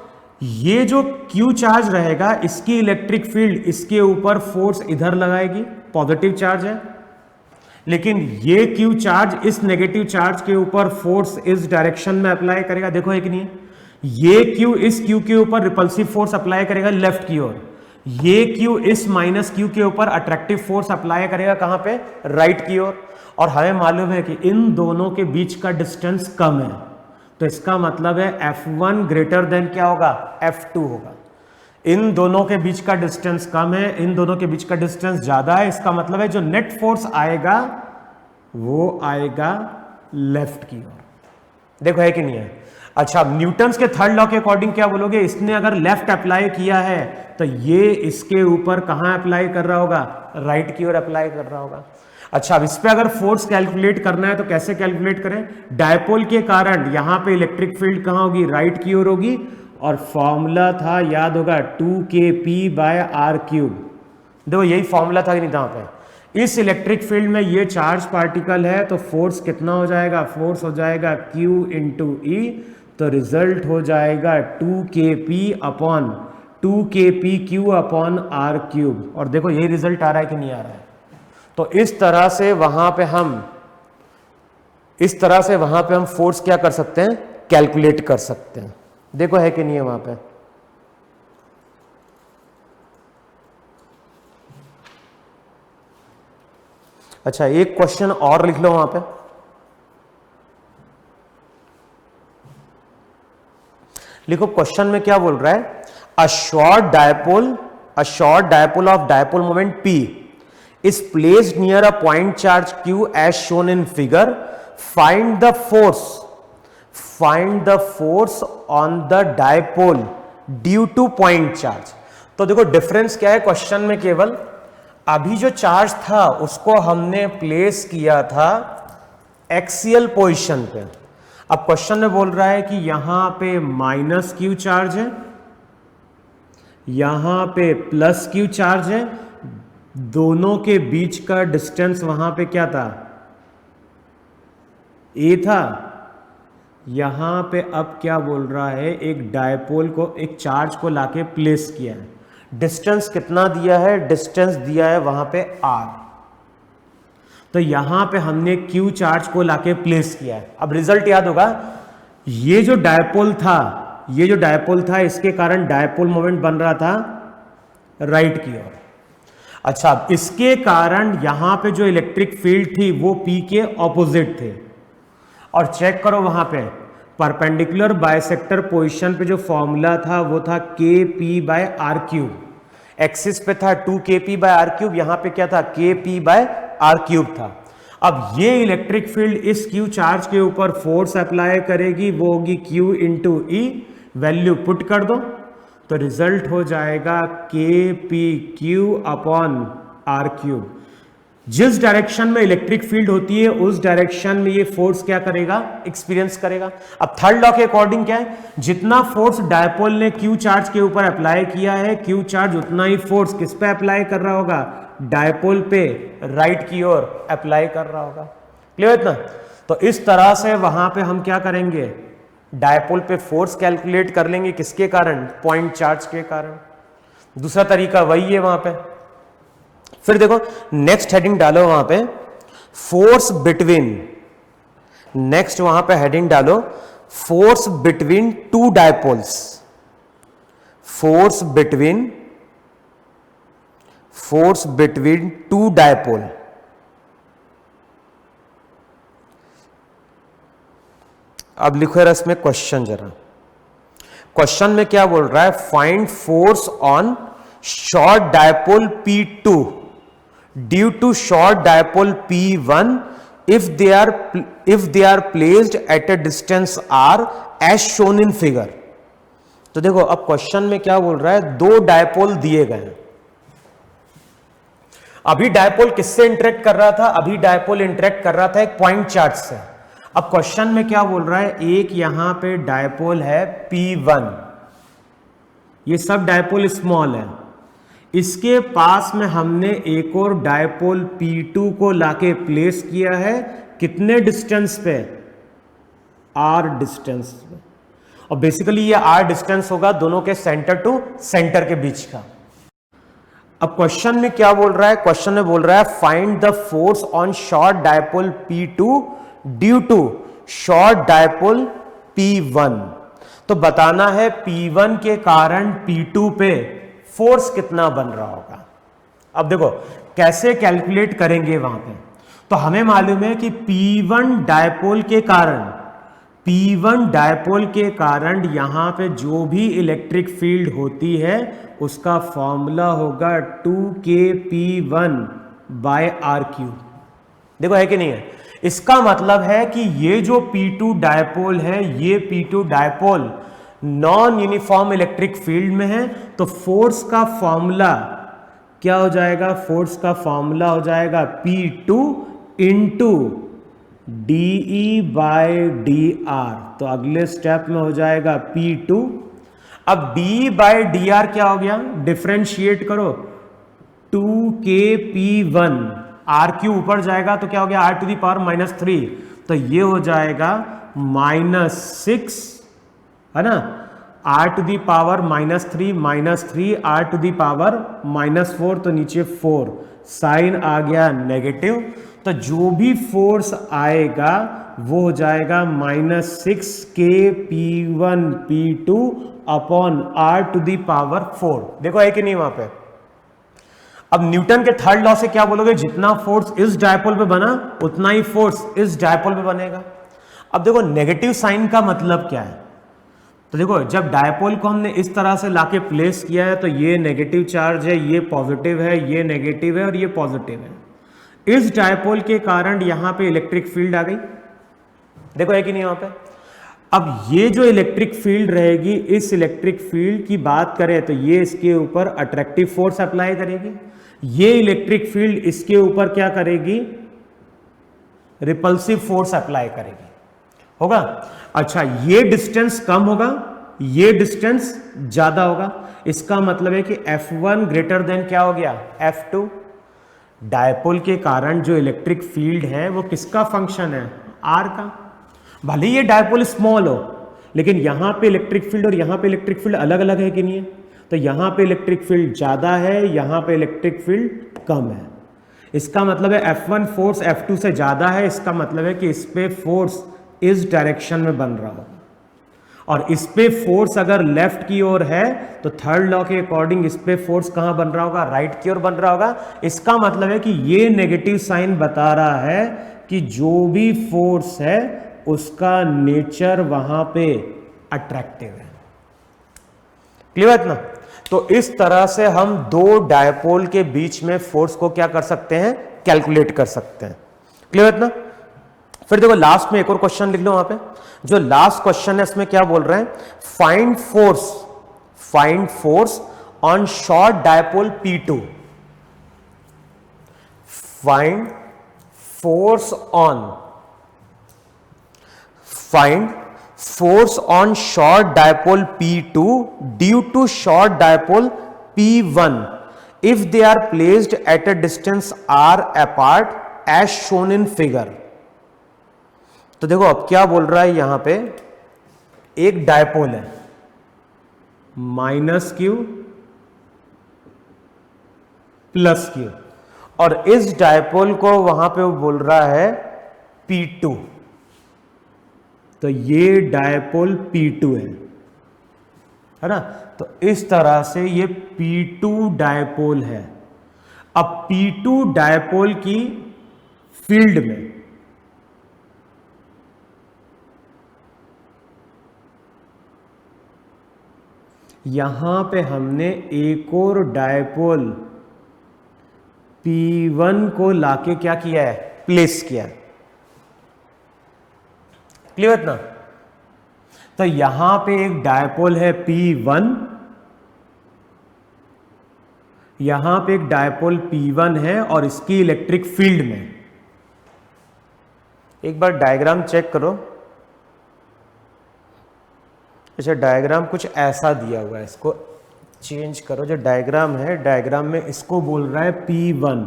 ये जो क्यू चार्ज रहेगा इसकी इलेक्ट्रिक फील्ड इसके ऊपर फोर्स इधर लगाएगी, पॉजिटिव चार्ज है, लेकिन ये क्यू चार्ज इस नेगेटिव चार्ज के ऊपर फोर्स इस डायरेक्शन में अप्लाई करेगा। देखो है कि नहीं, ये क्यू इस क्यू के ऊपर रिपल्सिव फोर्स अप्लाई करेगा लेफ्ट की ओर, ये क्यू इस माइनस क्यू के ऊपर अट्रैक्टिव फोर्स अप्लाई करेगा कहां पे, राइट की ओर। और हमें मालूम है कि इन दोनों के बीच का डिस्टेंस कम है, तो इसका मतलब है F1 ग्रेटर देन क्या होगा, F2 होगा। इन दोनों के बीच का डिस्टेंस कम है, इन दोनों के बीच का डिस्टेंस ज्यादा है, इसका मतलब है जो नेट फोर्स आएगा वो आएगा लेफ्ट की ओर। देखो है कि नहीं है। अच्छा न्यूटन्स के थर्ड लॉ के अकॉर्डिंग क्या बोलोगे, इसने अगर लेफ्ट अप्लाई किया है तो ये इसके ऊपर कहां अप्लाई कर रहा होगा, राइट की ओर अप्लाई कर रहा होगा। अच्छा अब इस पे अगर फोर्स कैलकुलेट करना है तो कैसे कैलकुलेट करें, डायपोल के कारण यहां पे इलेक्ट्रिक फील्ड कहां होगी, राइट की ओर होगी, और फॉर्मूला था याद होगा 2KP बाय आर क्यूब। देखो यही फॉर्मूला था कि नहीं था पे, इस इलेक्ट्रिक फील्ड में ये चार्ज पार्टिकल है तो फोर्स कितना हो जाएगा, फोर्स हो जाएगा Q इंटू ई, तो रिजल्ट हो जाएगा 2KP upon 2KPQ upon are cube. और देखो यही रिजल्ट आ रहा है कि नहीं आ रहा है। तो इस तरह से वहां पे हम फोर्स क्या कर सकते हैं, कैलकुलेट कर सकते हैं। देखो है कि नहीं है वहां पे। अच्छा एक क्वेश्चन और लिख लो वहां पे, लिखो क्वेश्चन में क्या बोल रहा है, a short dipole of dipole moment P is placed near a point charge Q as shown in figure. Find the force on the dipole due to point charge. तो देखो डिफरेंस क्या है क्वेश्चन में, केवल अभी जो चार्ज था उसको हमने प्लेस किया था एक्सियल पोजीशन पे। अब क्वेश्चन में बोल रहा है कि यहां पे माइनस Q चार्ज है, यहां पे प्लस Q चार्ज है, दोनों के बीच का डिस्टेंस वहां पे क्या था, ए था, यहां पे अब क्या बोल रहा है, एक डायपोल को, एक चार्ज को लाके प्लेस किया है। डिस्टेंस कितना दिया है, डिस्टेंस दिया है वहां पे r। तो यहां पे हमने q चार्ज को लाके प्लेस किया है। अब रिजल्ट याद होगा, ये जो डायपोल था, ये जो डायपोल था, इसके कारण डायपोल मोमेंट बन रहा था राइट की ओर। अच्छा, अब इसके कारण यहां पे जो इलेक्ट्रिक फील्ड थी वो P के ऑपोजिट थे। और चेक करो वहां पे परपेंडिकुलर बाइसेक्टर पोजीशन पे जो फॉर्मूला था वो था KP/r³। एक्सिस पे था 2KP/r³, यहां पे क्या था, KP/r³ था। अब ये इलेक्ट्रिक फील्ड इस Q चार्ज के ऊपर फोर्स अप्लाई करेगी, वो होगी Q into E। Value put कर दो तो रिजल्ट हो जाएगा KPQ/r³। जिस डायरेक्शन में इलेक्ट्रिक फील्ड होती है उस डायरेक्शन में ये फोर्स क्या करेगा, एक्सपीरियंस करेगा। अब थर्ड लॉ के अकॉर्डिंग क्या है, जितना फोर्स डायपोल ने क्यू चार्ज के ऊपर अप्लाई किया है, क्यू चार्ज उतना ही फोर्स किस पे अप्लाई कर रहा होगा, डायपोल पे राइट की ओर अप्लाई कर रहा होगा। क्लियर है ना? तो इस तरह से वहां पे हम क्या करेंगे, डायपोल पे फोर्स कैलकुलेट कर लेंगे, किसके कारण, पॉइंट चार्ज के कारण। दूसरा तरीका वही है वहां पे। फिर देखो नेक्स्ट हेडिंग डालो वहां पे, फोर्स बिटवीन, नेक्स्ट वहां पे हेडिंग डालो force between two dipoles, force between two dipole. अब लिखो यार इसमें क्वेश्चन जरा, क्वेश्चन में क्या बोल रहा है, find force on short dipole P2 due to short dipole P1 if they are placed at a distance r as shown in figure। तो देखो अब क्वेश्चन में क्या बोल रहा है, दो डायपोल दिए गए हैं। अभी डायपोल किससे इंटरेक्ट कर रहा था, अभी डायपोल इंटरेक्ट कर रहा था एक पॉइंट चार्ज से। अब क्वेश्चन में क्या बोल रहा है, एक यहां पे डायपोल है P1, ये सब डायपोल स्मॉल है, इसके पास में हमने एक और डायपोल P2 को लाके प्लेस किया है, कितने डिस्टेंस पे, r डिस्टेंस पे। और बेसिकली ये r डिस्टेंस होगा दोनों के सेंटर टू सेंटर के बीच का। अब क्वेश्चन में क्या बोल रहा है, क्वेश्चन में बोल रहा है find the force on short dipole P2 due to short dipole P1। तो बताना है P1 के कारण P2 पे फोर्स कितना बन रहा होगा। अब देखो कैसे कैलकुलेट करेंगे वहां पे, तो हमें मालूम है कि P1 डायपोल के कारण यहां पे जो भी इलेक्ट्रिक फील्ड होती है उसका फॉर्मूला होगा 2KP1/r³। देखो है कि नहीं है, इसका मतलब है कि ये जो P2 डायपोल है, ये P2 dipole non uniform electric field में है। तो फोर्स का फॉर्मूला क्या हो जाएगा, फोर्स का फॉर्मूला हो जाएगा P2 इंटू DE/dr। तो अगले स्टेप में हो जाएगा P2। अब DE/dr क्या हो गया, डिफरेंशिएट करो, 2KP1, r³ ऊपर जाएगा तो क्या हो गया, r⁻³ तो ये हो जाएगा -6, है ना, r⁻³ -3 r⁻⁻4 तो नीचे 4, साइन आ गया नेगेटिव। तो जो भी फोर्स आएगा वो हो जाएगा -6KP1P2 अपॉन r⁻⁴। देखो है कि नहीं वहां पे। अब न्यूटन के थर्ड लॉ से क्या बोलोगे, जितना फोर्स इस डायपोल पे बना उतना ही फोर्स इस डायपोल पे बनेगा। अब देखो नेगेटिव साइन का मतलब क्या है, तो देखो जब डायपोल को हमने इस तरह से लाके प्लेस किया है तो ये नेगेटिव चार्ज है, ये पॉजिटिव है, ये नेगेटिव है और ये पॉजिटिव है। इस डायपोल के कारण यहां पे इलेक्ट्रिक फील्ड आ गई, देखो है कि नहीं वहां पे। अब ये जो इलेक्ट्रिक फील्ड रहेगी, इस इलेक्ट्रिक फील्ड की बात करें तो ये इसके ऊपर अट्रैक्टिव फोर्स अप्लाई करेगी, ये इलेक्ट्रिक फील्ड इसके ऊपर क्या करेगी, रिपल्सिव फोर्स अप्लाई करेगी, होगा। अच्छा ये डिस्टेंस कम होगा, ये डिस्टेंस ज्यादा होगा, इसका मतलब है कि F1 ग्रेटर देन क्या हो गया, F2। डायपोल के कारण जो इलेक्ट्रिक फील्ड है वो किसका फंक्शन है, R का। भले ये डायपोल स्मॉल हो, लेकिन यहां पे इलेक्ट्रिक फील्ड और यहां पे इलेक्ट्रिक फील्ड अलग अलग है कि नहीं है? तो यहां पे इलेक्ट्रिक फील्ड ज्यादा है, यहां पे इलेक्ट्रिक फील्ड कम है। इसका मतलब है F1 फोर्स F2 से ज्यादा है, इसका मतलब है कि इस पे फोर्स इस डायरेक्शन में बन रहा होगा, और इस पे फोर्स अगर लेफ्ट की ओर है तो थर्ड लॉ के अकॉर्डिंग इस पे फोर्स कहां बन रहा होगा? राइट की ओर बन रहा होगा। इसका मतलब है कि ये नेगेटिव साइन बता रहा है कि जो भी फोर्स है उसका नेचर वहां पे अट्रैक्टिव है। क्लियर है ना? तो इस तरह से हम दो डायपोल के बीच में फोर्स को क्या कर सकते हैं? कैलकुलेट कर सकते हैं। क्लियर है ना? फिर देखो लास्ट में एक और क्वेश्चन लिख लो वहां पे। जो लास्ट क्वेश्चन है इसमें क्या बोल रहे हैं? Find force on short dipole P2। Find force on short dipole P2 due to short dipole P1 if they are placed at a distance r apart as shown in figure। तो देखो अब क्या बोल रहा है यहां पे, एक डायपोल है -q +q, और इस डायपोल को वहां पे वो बोल रहा है P2। तो ये डायपोल P2 है ना? तो इस तरह से ये P2 डायपोल है। अब P2 डायपोल की फील्ड में यहां पे हमने एक और डायपोल P1 को लाके क्या किया है? प्लेस किया है। क्लियर है ना? तो यहां पे एक डायपोल है P1, यहां पे एक डायपोल P1 है और इसकी इलेक्ट्रिक फील्ड में, एक बार डायग्राम चेक करो। अच्छा, डायग्राम कुछ ऐसा दिया हुआ है, इसको चेंज करो। जो डायग्राम है, डायग्राम में इसको बोल रहा है P1,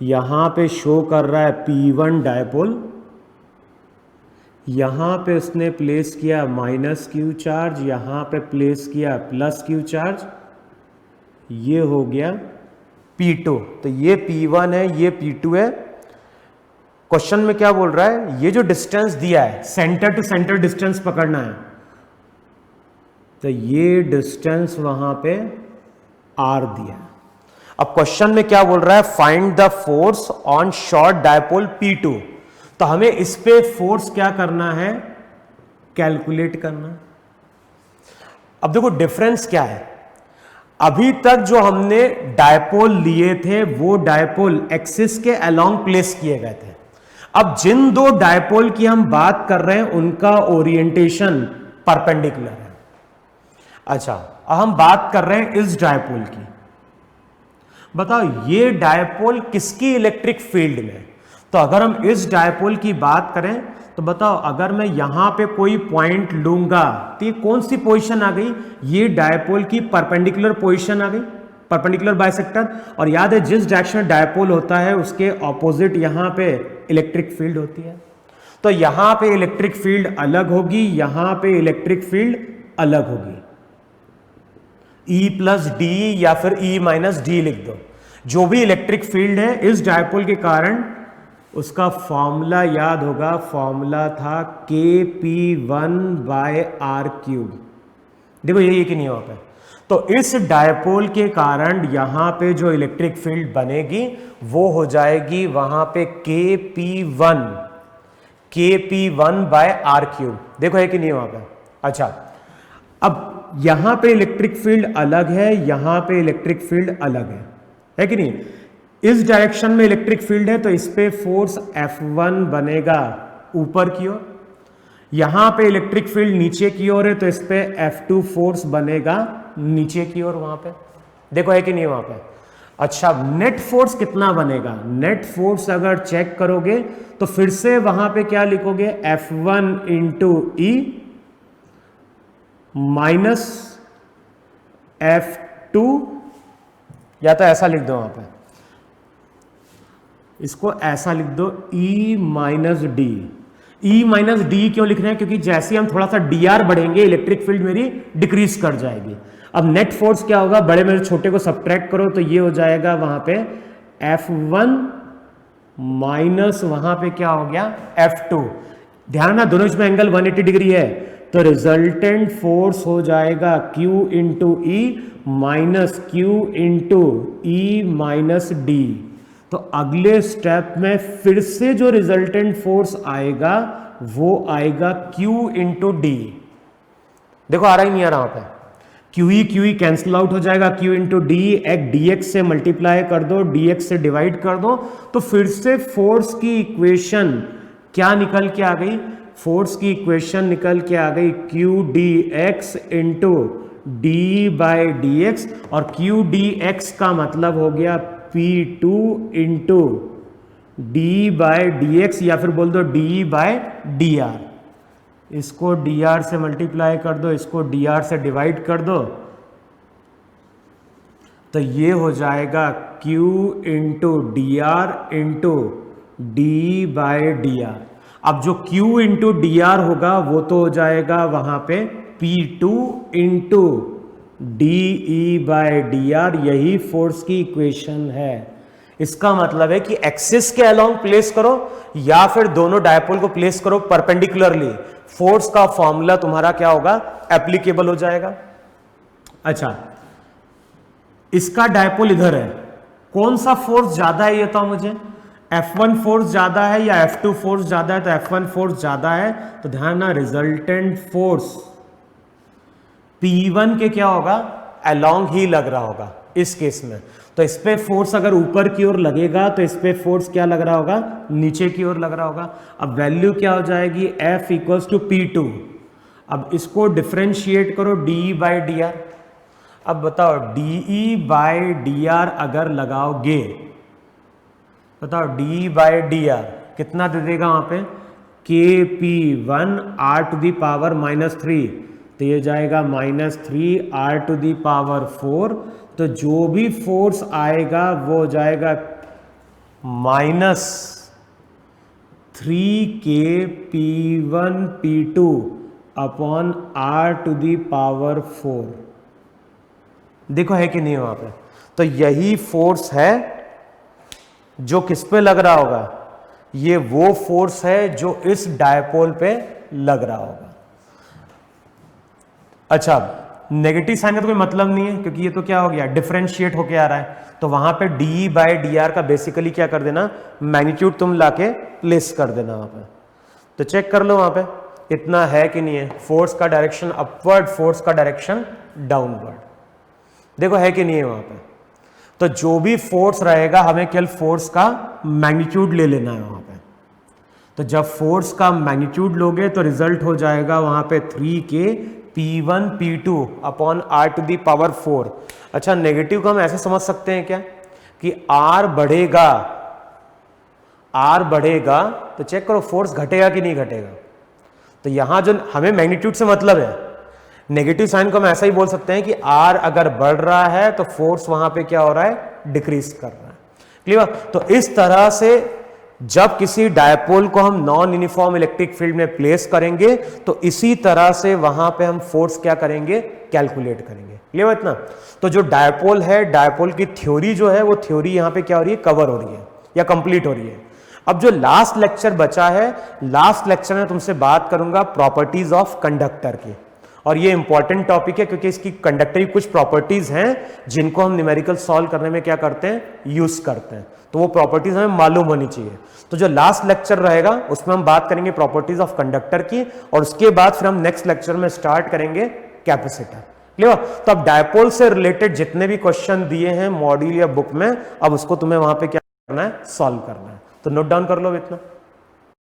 यहां पे शो कर रहा है P1 डायपोल, यहां पे उसने प्लेस किया -q चार्ज, यहां पे प्लेस किया +q चार्ज, ये हो गया P2। तो ये P1 है, ये P2 है। क्वेश्चन में क्या बोल रहा है? ये जो डिस्टेंस दिया है, सेंटर टू सेंटर डिस्टेंस पकड़ना है, तो ये डिस्टेंस वहां पे r दिया है। अब क्वेश्चन में क्या बोल रहा है? Find the force on short dipole P2। तो हमें इस पे फोर्स क्या करना है? कैलकुलेट करना। अब देखो डिफरेंस क्या है। अभी तक जो हमने डायपोल लिए थे वो डायपोल एक्सिस के अलोंग प्लेस किए गए थे। अब जिन दो डायपोल की हम बात कर रहे हैं उनका ओरिएंटेशन परपेंडिकुलर है। अच्छा, अब हम बात कर रहे हैं इस डायपोल की। बताओ ये डायपोल किसकी इलेक्ट्रिक फील्ड में? तो अगर हम इस डायपोल की बात करें तो बताओ, अगर मैं यहां पे कोई पॉइंट लूंगा तो ये कौन सी पोजीशन आ गई? ये डायपोल की परपेंडिकुलर पोजीशन आ गई, परपेंडिकुलर बाइसेक्टर। और याद है जिस डायरेक्शन में डायपोल होता है उसके ऑपोजिट यहां पे इलेक्ट्रिक फील्ड होती है। तो यहां पे इलेक्ट्रिक फील्ड अलग होगी, यहां पे इलेक्ट्रिक फील्ड अलग होगी। E+D या फिर E-D लिख दो। जो भी इलेक्ट्रिक फील्ड है इस डायपोल के कारण, उसका फॉर्मूला याद होगा, फॉर्मूला था Kp1/r³। देखो यही कि नहीं वहां पे। तो इस डायपोल के कारण यहां पे जो इलेक्ट्रिक फील्ड बनेगी वो हो जाएगी वहां पे Kp1/r³। देखो है कि नहीं वहां पे। अच्छा, अब यहां पे इलेक्ट्रिक फील्ड अलग है, यहां पे इलेक्ट्रिक फील्ड अलग है कि नहीं? इस डायरेक्शन में इलेक्ट्रिक फील्ड है तो इस पे फोर्स F1 बनेगा ऊपर की ओर, यहां पे इलेक्ट्रिक फील्ड नीचे की ओर है तो इस पे F2 फोर्स बनेगा नीचे की ओर वहां पे। देखो है कि नहीं वहां पे। अच्छा, नेट फोर्स कितना बनेगा? नेट फोर्स अगर चेक करोगे तो फिर से वहां पे क्या लिखोगे? F1 × E माइनस F2, या तो ऐसा लिख दो वहां पे, इसको ऐसा लिख दो E-D। E माइनस डी क्यों लिख रहे हैं? क्योंकि जैसे हम थोड़ा सा dr बढ़ेंगे इलेक्ट्रिक फील्ड मेरी डिक्रीज कर जाएगी। अब नेट फोर्स क्या होगा? बड़े में छोटे को सब्ट्रैक्ट करो तो ये हो जाएगा वहां पे F1 माइनस वहां पे क्या हो गया F2। ध्यान ना, दोनों में एंगल 180 डिग्री है, तो रिजल्टेंट फोर्स हो जाएगा Q into E minus Q into E minus D. तो अगले स्टेप में फिर से जो रिजल्टेंट फोर्स आएगा वो आएगा Q इंटू डी। देखो आ रहा ही नहीं आ रहा वहां पे, क्यू ई कैंसिल आउट हो जाएगा, Q इंटू डी, एक dx से मल्टीप्लाई कर दो, dx से डिवाइड कर दो, तो फिर से फोर्स की इक्वेशन क्या निकल के आ गई? फोर्स की इक्वेशन निकल के आ गई Q D x into D by D x, और क्यू डी एक्स का मतलब हो गया P2 into D by D x, या फिर बोल दो डी बाई डी आर। इसको dr से मल्टीप्लाई कर दो, इसको dr से डिवाइड कर दो, तो ये हो जाएगा q into D R into D by D R. अब जो q इंटू डी आर होगा वो तो हो जाएगा वहां पे P2 into D E by D R. यही फोर्स की इक्वेशन है। इसका मतलब है कि एक्सिस के अलोंग प्लेस करो या फिर दोनों डायपोल को प्लेस करो परपेंडिकुलरली, फोर्स का फॉर्मूला तुम्हारा क्या होगा? एप्लीकेबल हो जाएगा। अच्छा, इसका डायपोल इधर है, कौन सा फोर्स ज्यादा है ये तो मुझे? F1 फोर्स ज्यादा है या F2 फोर्स ज्यादा है? तो F1 फोर्स ज्यादा है, तो ध्यान ना, रिजल्टेंट फोर्स P1 के क्या होगा? अलोंग ही लग रहा होगा इस केस में। तो इस पे फोर्स अगर ऊपर की ओर लगेगा तो इस पे फोर्स क्या लग रहा होगा? नीचे की ओर लग रहा होगा। अब वैल्यू क्या हो जाएगी? F equals to P2। अब इसको डिफ्रेंशिएट करो डी बाई डी आर। अब बताओ डी बाई डी आर अगर लगाओगे, बताओ डी बाई डी आर कितना दे देगा वहां पे? KP1 R to the power -3, तो ये जाएगा -3 R टू दी पावर 4। तो जो भी फोर्स आएगा वो हो जाएगा -3KP1 P2 upon R to the power 4। देखो है कि नहीं वहां पे? तो यही फोर्स है जो किस पे लग रहा होगा? ये वो फोर्स है जो इस डायपोल पे लग रहा होगा। अच्छा, नेगेटिव साइन का तो कोई मतलब नहीं है क्योंकि ये तो क्या हो गया? डिफरेंशिएट होके आ रहा है। तो वहां पे डी बाई डी आर का बेसिकली क्या कर देना? मैग्नीट्यूड तुम लाके प्लेस कर देना वहां पे। तो चेक कर लो वहां पे इतना है कि नहीं है? फोर्स का डायरेक्शन अपवर्ड, फोर्स का डायरेक्शन डाउनवर्ड। देखो है कि नहीं है वहां पे? तो जो भी फोर्स रहेगा हमें केवल फोर्स का मैग्नीट्यूड ले लेना है वहां पे। तो जब फोर्स का मैग्नीट्यूड लोगे तो रिजल्ट हो जाएगा वहां पे 3KP1 P2 upon R to the power 4। अच्छा, नेगेटिव को हम ऐसे समझ सकते हैं क्या कि R बढ़ेगा तो चेक करो फोर्स घटेगा कि नहीं घटेगा? तो यहां जो हमें मैग्नीट्यूड से मतलब है, नेगेटिव साइन को हम ऐसा ही बोल सकते हैं कि R अगर बढ़ रहा है तो फोर्स वहां पे क्या हो रहा है? डिक्रीज कर रहा है। क्लियर? तो इस तरह से जब किसी डायपोल को हम नॉन यूनिफॉर्म इलेक्ट्रिक फील्ड में प्लेस करेंगे तो इसी तरह से वहां पे हम फोर्स क्या करेंगे? कैलकुलेट करेंगे। क्लियर इतना? तो जो डायपोल है, डायपोल की थ्योरी जो है वो थ्योरी यहां पे क्या हो रही है? कवर हो रही है या कंप्लीट हो रही है। अब जो लास्ट लेक्चर बचा है, लास्ट लेक्चर में तुमसे बात करूंगा प्रॉपर्टीज ऑफ कंडक्टर की, और ये इंपॉर्टेंट टॉपिक है क्योंकि इसकी कंडक्टर की कुछ प्रॉपर्टीज हैं जिनको हम न्यूमेरिकल सॉल्व करने में क्या करते हैं? यूज करते हैं। तो वो प्रॉपर्टीज हमें मालूम होनी चाहिए। तो जो लास्ट लेक्चर रहेगा उसमें हम बात करेंगे प्रॉपर्टीज ऑफ कंडक्टर की, और उसके बाद फिर हम नेक्स्ट लेक्चर में स्टार्ट करेंगे कैपेसिटर। क्लियर? तो अब डायपोल से रिलेटेड जितने भी क्वेश्चन दिए हैं मॉड्यूल या बुक में, अब उसको तुम्हें वहां पे क्या करना है? सॉल्व करना है। तो नोट डाउन कर लो इतना।